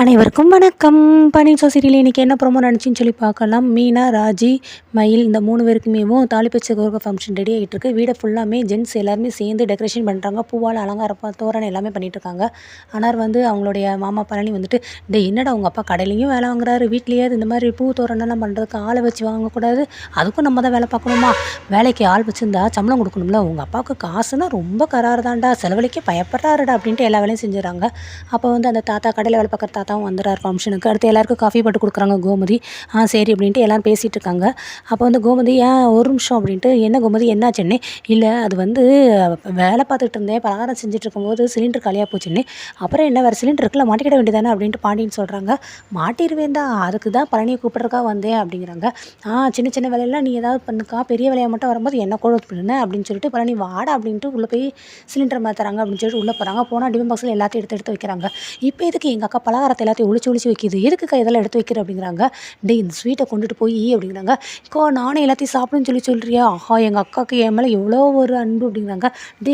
அனைவருக்கும் வணக்கம். பன்னீர் சீரியல் இன்றைக்கி என்ன ப்ரோமோ நடந்துச்சுன்னு சொல்லி பார்க்கலாம். மீனா, ராஜி, மயில் இந்த 3 பேருக்குமேவும் தாலி பிச்சை கோர்க்க ஃபங்க்ஷன் ரெடி ஆகிட்டுருக்கு. வீடை ஃபுல்லாமே ஜென்ட்ஸ் எல்லாருமே சேர்ந்து டெக்கரேஷன் பண்ணுறாங்க. பூவால் அலங்காரம் தோரணை எல்லாமே பண்ணிகிட்ருக்காங்க. ஆனால் அவங்களுடைய மாமா பழனி வந்துட்டு, என்னடா உங்கள் அப்பா கடையிலையும் வேலை வாங்குறாரு, வீட்லேயே இந்த மாதிரி பூ தோரணெல்லாம் பண்ணுறதுக்கு ஆளை வச்சு வாங்கக்கூடாது, அதுக்கும் நம்ம தான் வேலை பார்க்கணுமா? வேலைக்கு ஆள் வச்சுருந்தா சம்பளம் கொடுக்கணும்ல, உங்கள் அப்பாவுக்கு காசுன்னா ரொம்ப கராறு தான்டா, செலவழிக்க பயப்படுறாருடா அப்படின்ட்டு எல்லா வேலையும் செஞ்சுறாங்க. அப்போ அந்த தாத்தா கடையில் வேலை பார்க்குற தாத்தாவும் வந்துடுறார் ஃபங்க்ஷனுக்கு. அடுத்து எல்லாருக்கும் காஃபி போட்டு கொடுக்குறாங்க கோமதி. சரி அப்படின்ட்டு எல்லோரும் பேசிகிட்டு இருக்காங்க. அப்போ கோமதி, ஒரு நிமிஷம் அப்படின்ட்டு, என்ன கோமதி என்னாச்சுன்னு, இல்லை அது வேலை பார்த்துட்டு இருந்தேன், பலகாரம் செஞ்சுட்டு இருக்கும்போது சிலிண்டர் காலியாக போச்சுன்னு, அப்புறம் என்ன வேறு சிலிண்டர் இருக்குல்ல மாட்டிக்கிட வேண்டியதானே அப்படின்ட்டு பாண்டின்னு சொல்கிறாங்க. மாட்டிடுவேன் தான், அதுக்கு தான் பழனியை கூப்பிட்றக்கா வந்தேன் அப்படிங்கிறாங்க. சின்ன சின்ன வேலையெல்லாம் நீ ஏதாவது பண்ணுக்கா, பெரிய வேலையை மட்டும் வரும்போது என்ன கூட பண்ணுனேன் அப்படின்னு சொல்லிட்டு பழனி வாடா அப்படின்ட்டு உள்ளே போய் சிலிண்டர் மாற்றுறாங்க அப்படின்னு சொல்லிட்டு உள்ளே போகிறாங்க. போனால் டிஃபன் பாக்ஸில் எல்லாத்தையும் எடுத்து வைக்கிறாங்க. இப்போ எதுக்கு எங்கள் அக்கா பலகாரத்தை எல்லாத்தையும் ஒளிச்சு வைக்கிது, எதுக்குக்கா இதெல்லாம் எடுத்து வைக்கிற அப்படிங்கிறாங்க. இந்த ஸ்வீட்டை கொண்டுட்டு போய் அப்படிங்கிறாங்க. நானே எல்லாத்தையும் சாப்பிடுன்னு சொல்கிறியா? எங்கள் அக்காவுக்கு என் மேலே எவ்வளோ ஒரு அன்பு அப்படிங்கிறாங்க.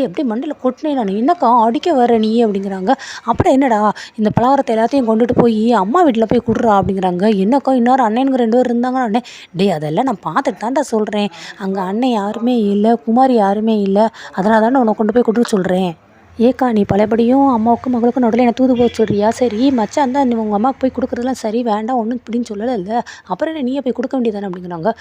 எப்படி மண்டையில் கொட்டினேன் நான், என்னக்கா அடிக்க வர நீ அப்படிங்கிறாங்க. அப்புறம் என்னடா இந்த பலகாரத்தை எல்லாத்தையும் கொண்டுட்டு போய் அம்மா வீட்டில் போய் கொடுறா அப்படிங்கிறாங்க. என்னக்கா இன்னொரு அண்ணனுங்க 2 பேர் இருந்தாங்க. அண்ணே அதெல்லாம் நான் பார்த்துட்டு தான்டா சொல்கிறேன், அங்கே அண்ணன் யாருமே இல்லை, குமாரி யாருமே இல்லை, அதனால தானே உன்னை கொண்டு போய் கொடுக்க சொல்கிறேன். ஏக்கா நீ பழையபடியும் அம்மாவுக்கும் மகளுக்கும் நடுவில் என்ன தூது போக சொல்கிறியா? சரி மச்சான் தான், நீ உங்கள் அம்மாவுக்கு போய் கொடுக்குறதுலாம் சரி வேண்டாம் ஒன்றும் இப்படின்னு சொல்லலை இல்லை, அப்புறம் என்ன நீயே போய் கொடுக்க வேண்டியதானே அப்படிங்கிறாங்க.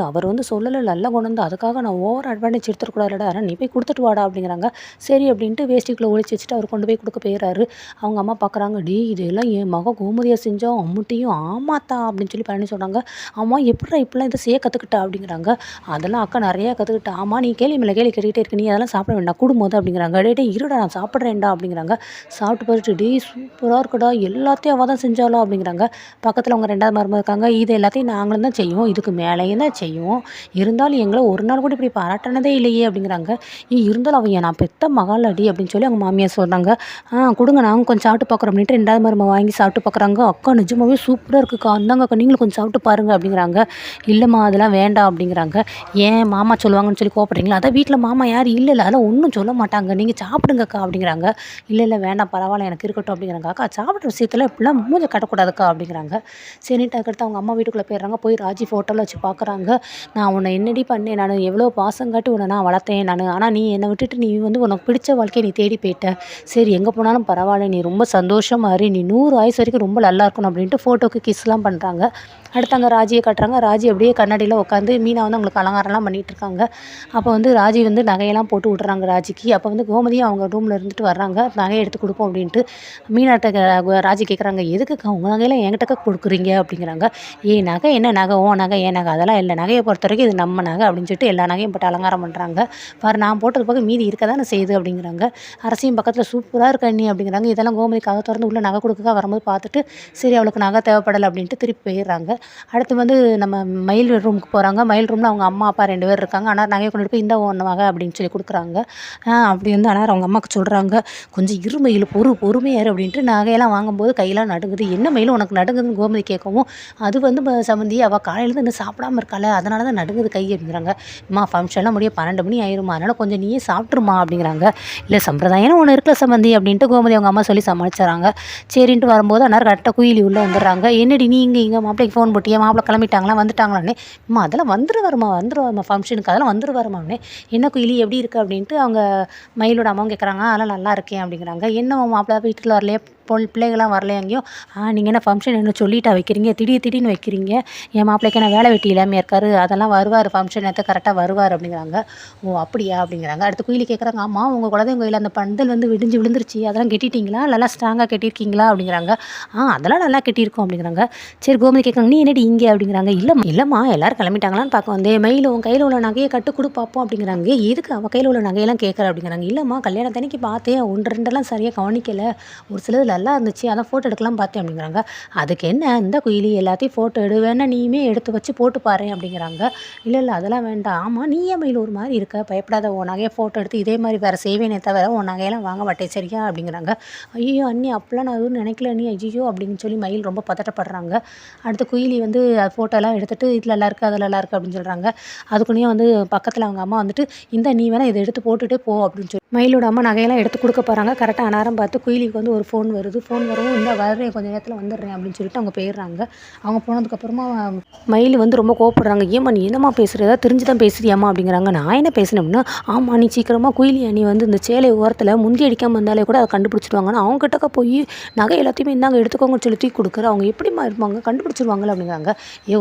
அவர் சொல்லலை, நல்லா கொண்டு அதுக்காக நான் ஓவர் அட்வான்டேஜ் எடுத்துக்கூடாதுடா, ஆனால் நீ போய் கொடுத்துட்டு வாடா அப்படிங்கிறாங்க. சரி அப்படின்ட்டு வேஸ்டிக்குள்ளே ஒழிச்சு வச்சுட்டு அவர் கொண்டு போய் கொடுக்க போயிடுறாரு. அவங்க அம்மா பார்க்குறாங்க. இதெல்லாம் என் மக கோமதியை செஞ்சோம் அம்முட்டியும் ஆமாத்தா அப்படின்னு சொல்லி பண்ணி சொல்கிறாங்க. ஆமாம் எப்படிடா இப்படிலாம் இதை செய்ய கற்றுக்கிட்டா அப்படிங்கிறாங்க. அதெல்லாம் அக்கா நிறையா கற்றுக்கிட்டா. ஆமாம் நீ கேள்வி மேலே கேள்வி கேட்டுக்கிட்டே இருக்கு, நீ அதெல்லாம் சாப்பிட வேண்டாம் குடும்போது அப்படிங்கிறாங்க. இருடா நான் சாப்பிட்றேன்டா அப்படிங்கிறாங்க. சாப்பிட்டு பார்த்துட்டு சூப்பராக இருக்குடா, எல்லாத்தையும் அவள் தான் செஞ்சாலோ அப்படிங்கிறாங்க. பக்கத்தில் அவங்க 2வது மருமக இருக்காங்க. இது எல்லாத்தையும் நாங்களும் தான் செய்வோம், இதுக்கு மேலேயும் தான் செய்வோம், இருந்தாலும் எங்களை ஒரு நாள் கூட இப்படி பாராட்டினதே இல்லையே அப்படிங்கிறாங்க. இருந்தாலும் அவன் நான் பெத்த மகள் அடி அப்படின்னு சொல்லி அவங்க மாமியார் சொல்கிறாங்க. கொடுங்க நாங்கள் கொஞ்சம் சாப்பிட்டு பார்க்குறோம் அப்படின்ட்டு 2வது மருமக வாங்கி சாப்பிட்டு பார்க்குறாங்க. அக்கா நிஜமாவே சூப்பராக இருக்குக்கா, அந்தாங்க அக்கா நீங்களும் கொஞ்சம் சாப்பிட்டு பாருங்கள் அப்படிங்கிறாங்க. இல்லைம்மா அதெல்லாம் வேண்டாம் அப்படிங்கிறாங்க. ஏன் மாமா சொல்லுவாங்கன்னு சொல்லி கோப்படுறீங்களா? அதான் வீட்டில் மாமா யாரும் இல்லை, அதெல்லாம் ஒன்றும் சொல்ல மாட்டாங்க, நீங்கள் சாப்பிடுங்கக்கா அப்படிங்கிறாங்க. இல்லை வேண்டாம் பரவாயில்ல எனக்கு இருக்கட்டும் அப்படிங்கிறாங்க. அக்கா சாப்பிட்ற விஷயத்தில் இப்படிலாம் மூஞ்ச கட்டக்கூடாதுக்கா அப்படிங்கிறாங்க. சரின்ட்டு அதுக்கடுத்து அவங்க அம்மா வீட்டுக்குள்ளே போயிடுறாங்க. போய் ராஜி ஃபோட்டோவில் வச்சு பார்க்குறாங்க. நான் உன்னை என்னடி பண்ணேன், நான் எவ்வளோ பாசம் காட்டி உன்னை நான் வளர்த்தேன் நான், ஆனால் நீ என்னை விட்டுட்டு நீ உனக்கு பிடிச்ச வாழ்க்கையை நீ தேடி போயிட்ட, சரி எங்கே போனாலும் பரவாயில்ல, நீ ரொம்ப சந்தோஷமாக இரு, நீ 100 ஆயுசு வரைக்கும் ரொம்ப நல்லா இருக்கணும் அப்படின்ட்டு ஃபோட்டோக்கு கிஸ்லாம் பண்ணுறாங்க. அடுத்து அங்கே ராஜியை காட்டுறாங்க. ராஜி அப்படியே கண்ணாடியில் உட்காந்து மீனா அவங்களுக்கு அலங்காரம்லாம் பண்ணிகிட்டு இருக்காங்க. அப்போ ராஜி நகையெல்லாம் போட்டு விட்றாங்க ராஜிக்கு. அப்போ கோமதியும் அவங்க ரூமில் இருந்துட்டு வர்றாங்க, நகையை எடுத்து கொடுப்போம் அப்படின்ட்டு. மீனாட்ட ராஜி கேட்குறாங்க, எதுக்குக்கா உங்கள் நகையெல்லாம் என்கிட்ட கொடுக்குறீங்க அப்படிங்கிறாங்க. நகை என்ன நகை, நகை ஏன் நகை அதெல்லாம் இல்லை, நகையை பொறுத்த வரைக்கும் இது நம்ம நகை அப்படின்னு சொல்லிட்டு எல்லா நகையும் போட்டு அலங்காரம் பண்ணுறாங்க. பாரு நான் போட்டது போக மீதி இருக்க தானே செய்யுது அப்படிங்கிறாங்க. அரசியும் பக்கத்தில் சூப்பராக இருக்க நீ அப்படிங்கிறாங்க. இதெல்லாம் கோமதிக்காக திறந்து உள்ள நகை கொடுக்க வரும்போது பார்த்துட்டு சரி அவளுக்கு நகை தேவைப்படலை அப்படின்ட்டு திருப்பி போயிடுறாங்க. அடுத்து நம்ம மயில் ரூமுக்கு போகிறாங்க. மயில் ரூமில் அவங்க அம்மா அப்பா 2 பேர் இருக்காங்க. ஆனால் நகையை கொண்டுட்டு போய் இந்த ஒன்று நகை அப்படின்னு சொல்லி கொடுக்குறாங்க. அப்படி ஆனால் அவங்க அம்மாவுக்கு சொல்கிறாங்க, கொஞ்சம் மயில் பொறுமையாரு அப்படின்ட்டு. நகையெல்லாம் வாங்கும்போது கையெல்லாம் நடுங்குது. என்ன மயிலும் உனக்கு நடுங்குதுன்னு கோமதி கேட்கவும், அது சம்மந்தி அவள் காலையிலேருந்து இன்னும் சாப்பிடாம இருக்காள், அதனால தான் நடுங்குது கை அப்படிங்கிறாங்க. அம்மா ஃபங்க்ஷன்லாம் முடிய 12 மணி ஆயிருமா, அதனால் கொஞ்சம் நீயே சாப்பிட்ருமா அப்படிங்கிறாங்க. இல்லை சம்பிரதாயம் ஒன்று இருக்கல சம்மந்தி அப்படின்ட்டு கோமதி அவங்க அம்மா சொல்லி சமாளிச்சுறாங்க. சரின்ட்டு வரும்போது அந்நேரம் கரெக்டாக குயிலி உள்ளே வந்துடுறாங்க. என்னடி நீ இங்கே மாப்பிள்ளைக்கு ஃபோன் போட்டியா, மாப்பிள்ளை கிளம்பிட்டாங்களா வந்துட்டாங்களான்னே. அம்மா அதெல்லாம் வந்துருவாருமா ஃபங்க்ஷனுக்கு அதெல்லாம் வந்துருவாருமான்னே. என்ன குயிலி எப்படி இருக்குது அப்படின்ட்டு அவங்க மயிலோட அம்மாவும் கேட்குறாங்க. அதெல்லாம் நல்லா இருக்கேன் அப்படிங்கிறாங்க. என்ன மாப்பிள்ளை வீட்டில் வரலையே, பிள்ளைகள்லாம் வரல எங்கேயும், நீங்கள் என்ன ஃபங்க்ஷன் என்ன சொல்லிட்டா வைக்கிறீங்க, திடீர்னு வைக்கிறீங்க, என் மாப்பிள்ளைக்கு என்ன வேலை வெட்டி இல்லாமல் இருக்காரு, அதெல்லாம் வருவார் ஃபங்க்ஷன் நேரத்தை கரெக்டாக வருவார் அப்படிங்கிறாங்க. அப்படியா அப்படிங்கிறாங்க. அடுத்து குயிலி கேட்குறாங்க, ஆமாம் உங்கள் குலதெய்வம் கோயில் அந்த பந்தல் விடிஞ்சு விழுந்துருச்சு, அதெல்லாம் கட்டிட்டீங்களா, நல்லா ஸ்ட்ராங்காக கட்டியிருக்கீங்களா அப்படிங்கிறாங்க. அதெல்லாம் நல்லா கட்டியிருக்கோம் அப்படிங்கிறாங்க. சரி கோமதி கேட்குறாங்க, நீ என்னடி இங்கே அப்படிங்கிறாங்க. இல்லைம்மா எல்லோரும் கிளம்பிட்டாங்களான்னு பார்க்க வந்தேன், மயில் உன் கையில் உள்ள நகையை கட்டு கொடு பார்ப்போம் அப்படிங்கிறாங்க. எதுக்கு அவள் கையில் உள்ள நகையெல்லாம் கேட்குற அப்படிங்கிறாங்க. இல்லைம்மா கல்யாணத்தன்னைக்கு பார்த்தேன், 1 2 சரியாக கவனிக்கலை, ஒரு சிலது நல்லா இருந்துச்சு, அதான் ஃபோட்டோ எடுக்கலாம் பார்த்தேன் அப்படிங்கிறாங்க. அதுக்கு என்ன இந்த குயிலி எல்லாத்தையும் ஃபோட்டோ எடு, வேணா நீயுமே எடுத்து வச்சு போட்டு பாரு அப்படிங்கிறாங்க. இல்லை அதெல்லாம் வேண்டாம். ஆமாம் நீ ஏன் மயில் ஒரு மாதிரி இருக்க, பயப்படாத, உன் நகையை ஃபோட்டோ எடுத்து இதே மாதிரி வேறு செய்வேனே தவிர உன் நகையெல்லாம் வாங்க மாட்டேன் சரியா அப்படிங்கிறாங்க. ஐயோ அண்ணி அப்பெல்லாம் நான் எதுவும் நினைக்கல நீ, ஐயோ அப்படின்னு சொல்லி மயில் ரொம்ப பதட்டப்படுறாங்க. அடுத்து குயிலி ஃபோட்டோலாம் எடுத்துகிட்டு இதில் நல்லா இருக்குது அதில் நல்லா இருக்குது அப்படின்னு சொல்கிறாங்க. அதுக்குன்னே பக்கத்தில் அவங்க அம்மா இந்த நீ வேணால் இதை எடுத்து போட்டுகிட்டே போ அப்படின்னு சொல்லி மயிலோட அம்மா நகையெல்லாம் எடுத்து கொடுக்க போகிறாங்க. கரெக்டாக அலாரம் பார்த்து குயிலிக்கு வந்து ஒரு ஃபோன் வருது. ஃபோன் வரவும் இந்த வர்றேன் கொஞ்சம் நேரத்தில் வந்துடுறேன் அப்படின்னு சொல்லிட்டு அவங்க போயிடுறாங்க. அவங்க போனதுக்கப்புறமா மயில் வந்து ரொம்ப கோவப்படுறாங்க. ஏம்மா நீ என்னம்மா பேசுகிற, ஏதாவது தெரிஞ்சு தான் பேசுறியாம்மா அப்படிங்கிறாங்க. நான் என்ன பேசினேன் அப்படின்னா, ஆமாம் நீ சீக்கிரமாக குயிலி நீ வந்து இந்த சேலை ஓரத்தில் முந்தி அடிக்காமல் இருந்தாலே கூட அதை கண்டுபிடிச்சிடுவாங்கன்னு அவங்க கிட்டக்க போய் நகை எல்லாத்தையுமே இந்தாங்க எடுத்துக்கோங்கன்னு சொல்லி தூக்கி கொடுக்குற அவங்க எப்படிமா இருப்பாங்க கண்டுபிடிச்சிருவாங்களா அப்படிங்கிறாங்க.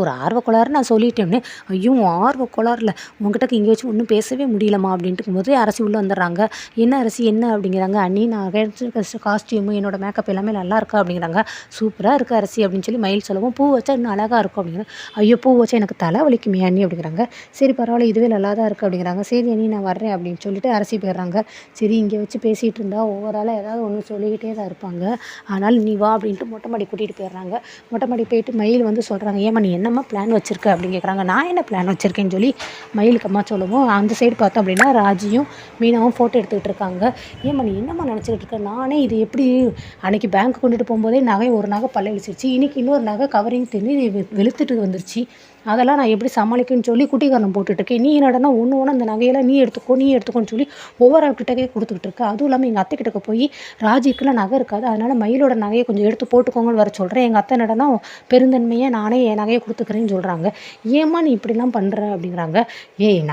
ஒரு ஆர்வக்கோளாறு நான் சொல்லிட்டேன்னு, ஐயோ ஆர்வக்கோளாறுல உங்ககிட்ட இங்கே வச்சு ஒன்றும் பேசவே முடியலம்மா அப்படின்ட்டு இருக்கும்போது அரசி உள்ளே வந்துடுறாங்க. என்ன அரசி என்ன அப்படிங்கிறாங்க. அண்ணி நான் எடுத்து காஸ்டியூமு என்னோட மேக்கப் எல்லாமே நல்லா இருக்கா அப்படிங்கிறாங்க. சூப்பராக இருக்குது அரசி அப்படின்னு சொல்லி மயில் சொல்லவும், பூ வச்சா இன்னும் அழகாக இருக்கும் அப்படிங்கிறாங்க. ஐயோ பூ வச்சா எனக்கு தலை வலிக்குமே அண்ணி அப்படிங்கிறாங்க. சரி பரவாயில்ல இதுவே நல்லா தான் இருக்குது அப்படிங்கிறாங்க. சரி அண்ணி நான் வர்றேன் அப்படின்னு சொல்லிட்டு அரசி போயிடுறாங்க. சரி இங்கே வச்சு பேசிகிட்டு இருந்தால் ஒவ்வொரு ஏதாவது ஒன்று சொல்லிக்கிட்டே தான் இருப்பாங்க. ஆனால் நீ வா அப்படின்ட்டு மொட்டை மாடி கூட்டிகிட்டு போயிடுறாங்க. மொட்டை மாடி போயிட்டு மயில் வந்து சொல்கிறாங்க, ஏம்மா நீ என்னம்மா பிளான் வச்சுருக்க அப்படின்னு கேட்குறாங்க. நான் என்ன பிளான் வச்சுருக்கேன்னு சொல்லி மயிலுக்கு அம்மா சொல்லவும், அந்த சைடு பார்த்தோம் அப்படின்னா ராஜியும் மீனாவும் ஃபோட்டோ எடுத்துக்கிட்டு இருக்காங்க. ஏம்மா நீ என்னம்மா நினச்சிக்கிட்டு இருக்க, நானே இது எப்படி அன்றைக்கி பேங்க் கொண்டுட்டு போகும்போதே ஒரு நகை பல்ல இழிச்சிருச்சு, இன்றைக்கி இன்னொரு நகை கவரிங் தின்னு வெளுத்துட்டு வந்துருச்சு, அதெல்லாம் நான் எப்படி சமாளிக்குன்னு சொல்லி குட்டிக்காரணம் போட்டுட்ருக்கேன். நீ என்னடனா ஒன்று அந்த நகையெல்லாம் நீ எடுத்துக்கோன்னு சொல்லி ஒவ்வொரு ஆள்கிட்டக்கே கொடுத்துக்கிட்டு இருக்க. அதுவும் இல்லாமல் எங்கள் அத்தை கிட்டக்க போய் ராஜிக்குலாம் நகை இருக்காது, அதனால் மயிலோட நகையை கொஞ்சம் எடுத்து போட்டுக்கோங்கன்னு வர சொல்கிறேன். எங்கள் அத்தை என்னடனா பெருந்தன்மையாக நானே என் நகையை கொடுத்துக்கிறேன்னு சொல்கிறாங்க. ஏம்மா நீ இப்படிலாம் பண்ணுற அப்படிங்கிறாங்க.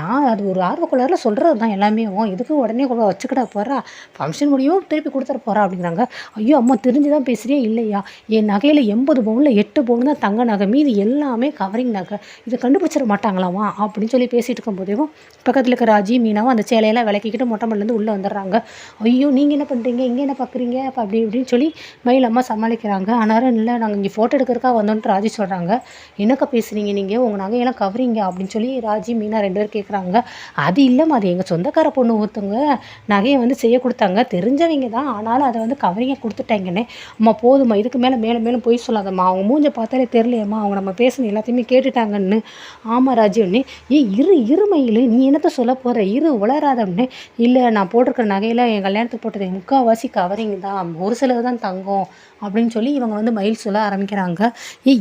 நான் அது ஒரு ஆர்வக்குள்ளாரில் சொல்கிறது தான் எல்லாமே, எதுக்கு உடனே வச்சுக்கிட்டா போகிறா, ஃபங்க்ஷன் முடியும் திருப்பி கொடுத்துட போகிறா அப்படிங்கிறாங்க. ஐயோ அம்மா தெரிஞ்சு தான் பேசுகிறியா இல்லையா, என் நகையில் 80 பவுனில் 8 பவுன் தான் தங்க நகை, மீது எல்லாமே கவரிங் நகை, இதை கண்டுபிடிச்சிட மாட்டாங்களாமா அப்படின்னு சொல்லி பேசிகிட்டு இருக்கும்போதேவும் பக்கத்தில் இருக்க ராஜி மீனாவும் அந்த சேலையெல்லாம் விளக்கிக்கிட்டு மொட்டை மல்லேருந்து உள்ளே வந்துடுறாங்க. ஐயோ நீங்கள் என்ன பண்ணுறீங்க, இங்கே என்ன பார்க்குறீங்க அப்போ அப்படி இப்படின்னு சொல்லி மயில் அம்மா சமாளிக்கிறாங்க. ஆனாலும் இல்லை நாங்கள் இங்கே ஃபோட்டோ எடுக்கிறக்கா வந்தோன்ட்டு ராஜி சொல்கிறாங்க. என்னக்கா பேசுகிறீங்க நீங்கள், உங்கள் நகையெல்லாம் கவரிங்க அப்படின்னு சொல்லி ராஜி மீனா 2 பேர் கேட்குறாங்க. அது இல்லைம்மா அது எங்கள் சொந்தக்கார பொண்ணு ஒருத்தவங்க நகையை வந்து செய்ய கொடுத்தாங்க, தெரிஞ்சவங்க தான், ஆனாலும் அதை வந்து கவரிங்க கொடுத்துட்டாங்கன்னே. அம்மா போதும்மா இதுக்கு மேலே போய் சொல்லாதம்மா, அவங்க மூஞ்ச பார்த்தாலே தெரியலையம்மா, அவங்க நம்ம பேசுன எல்லாத்தையுமே கேட்டுட்டாங்கன்னு. ஆமாம் ராஜி ஒன்று, இரு மயில் நீ என்னத்த சொல்ல போகிற, உளராத அப்படின்னு. இல்லை நான் போட்டிருக்கிற நகையில் என் கல்யாணத்துக்கு போட்டது முக்கால்வாசி கவரிங் தான், ஒரு சிலது தான் தங்கம் அப்படின்னு சொல்லி இவங்க வந்து மயில் சொல்ல ஆரம்பிக்கிறாங்க.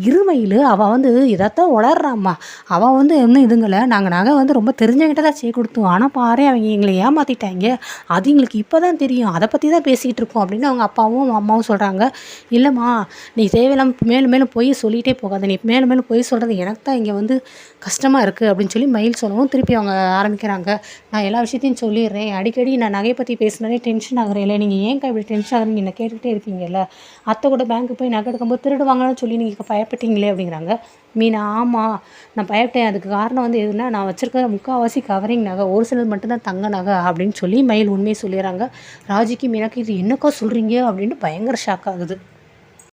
இரு மயில் அவள் வந்து இதைத்தான் உளர்றாம்மா, அவள் வந்து இன்னும் இதுங்களை நாங்கள் நகை வந்து ரொம்ப தெரிஞ்சவங்கிட்ட தான் செய்ய கொடுத்தோம், ஆனால் பாரு அவங்க எங்களை ஏமாற்றிட்டாங்க, அது எங்களுக்கு இப்போ தான் தெரியும், அதை பற்றி தான் பேசிகிட்டு இருக்கோம் அப்படின்னு அவங்க அப்பாவும் அம்மாவும் சொல்கிறாங்க. இல்லைம்மா நீ தேவையில்லாமல் மேலும் போய் சொல்லிகிட்டே போகாத, நீ மேலும் போய் சொல்கிறது எனக்கு தான் இங்கே வந்து கஷ்டமாக இருக்குது அப்படின்னு சொல்லி மயில் சொல்லவும் திருப்பி அவங்க ஆரம்பிக்கிறாங்க. நான் எல்லா விஷயத்தையும் சொல்லிடுறேன், அடிக்கடி நான் நகையை பற்றி பேசினாலே டென்ஷன் ஆகுறேன் இல்லை, நீங்கள் ஏன்க்கா இப்படி டென்ஷன் ஆகுறீங்க என்ன கேட்டுகிட்டே இருக்கீங்கல்ல, அத்தை கூட பேங்க்கு போய் நகை எடுக்கும்போது திருடுவாங்கன்னு சொல்லி நீங்கள் பயப்பட்டீங்களே அப்படிங்கிறாங்க. மீனா ஆமாம் நான் பயப்பட்டேன், அதுக்கு காரணம் வந்து எதுனா நான் வச்சுருக்க முக்கால்வாசி கவரிங் நகை, ஒரு சிலது மட்டும்தான் தங்க நகை அப்படின்னு சொல்லி மயில் உண்மையை சொல்லிடுறாங்க. ராஜிக்கு மீனாக்கு இது என்னக்கா சொல்கிறீங்க அப்படின்ட்டு பயங்கர ஷாக் ஆகுது.